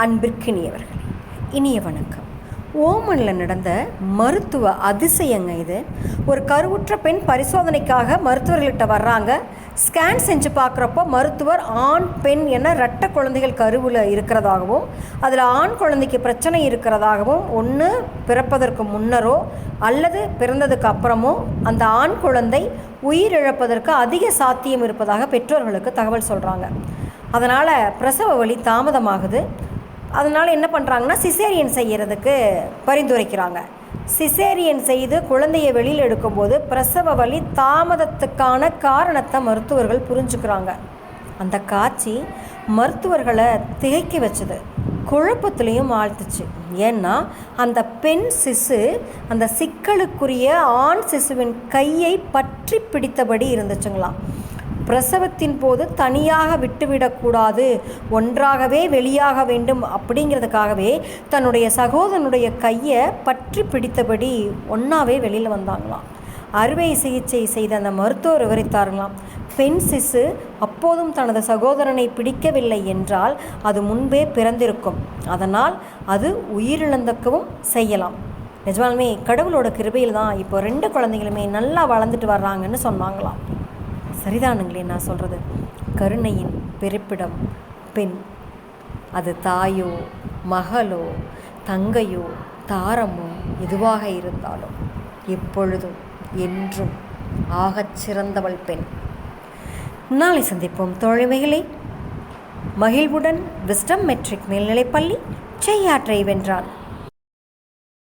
அன்பிற்கினியவர்களே, இனிய வணக்கம். ஓமனில் நடந்த மருத்துவ அதிசயங்க இது. ஒரு கருவுற்ற பெண் பரிசோதனைக்காக மருத்துவர்கள்கிட்ட வர்றாங்க. ஸ்கேன் செஞ்சு பார்க்குறப்போ மருத்துவர் ஆண் பெண் என இரட்டை குழந்தைகள் கருவில் இருக்கிறதாகவும், அதில் ஆண் குழந்தைக்கு பிரச்சனை இருக்கிறதாகவும், ஒன்று பிறப்பதற்கு முன்னரோ அல்லது பிறந்ததுக்கு அப்புறமோ அந்த ஆண் குழந்தை உயிரிழப்பதற்கு அதிக சாத்தியம் இருப்பதாக பெற்றோர்களுக்கு தகவல் சொல்கிறாங்க. அதனால் பிரசவ வலி தாமதமாகுது. அதனால் என்ன பண்ணுறாங்கன்னா, சிசேரியன் செய்கிறதுக்கு பரிந்துரைக்கிறாங்க. சிசேரியன் செய்து குழந்தையை வெளியில் எடுக்கும்போது பிரசவ வலி தாமதத்துக்கான காரணத்தை மருத்துவர்கள் புரிஞ்சுக்கிறாங்க. அந்த காட்சி மருத்துவர்களை திகைக்க வச்சுது, குழப்பத்திலையும் ஆழ்த்துச்சு. ஏன்னா அந்த பெண் சிசு அந்த சிக்கலுக்குரிய ஆண் சிசுவின் கையை பற்றி பிடித்தபடி இருந்துச்சுங்களாம். பிரசவத்தின் போது தனியாக விட்டுவிடக்கூடாது, ஒன்றாகவே வெளியாக வேண்டும் அப்படிங்கிறதுக்காகவே தன்னுடைய சகோதரனுடைய கையை பற்றி பிடித்தபடி ஒன்றாவே வெளியில் வந்தாங்களாம். அறுவை சிகிச்சை செய்த அந்த மருத்துவர் விவரித்தார்களாம், பெண் சிசு அப்போதும் தனது சகோதரனை பிடிக்கவில்லை என்றால் அது முன்பே பிறந்திருக்கும், அதனால் அது உயிரிழந்தக்கவும் செய்யலாம். நிஜமாலுமே கடவுளோட கிருபையில் தான் இப்போ 2 குழந்தைகளுமே நல்லா வளர்ந்துட்டு வர்றாங்கன்னு சொன்னாங்களாம். சரிதானுங்களே நான் சொல்கிறது. கருணையின் பிறப்பிடம் பெண். அது தாயோ மகளோ தங்கையோ தாரமோ எதுவாக இருந்தாலும் எப்பொழுதும் என்றும் ஆகச் சிறந்தவள் பெண். நாளை சந்திப்போம் தோழமைகளை. மகிழ்வுடன் விஸ்டம் மெட்ரிக் மேல்நிலைப்பள்ளி, செய்யாற்றை வென்றான்.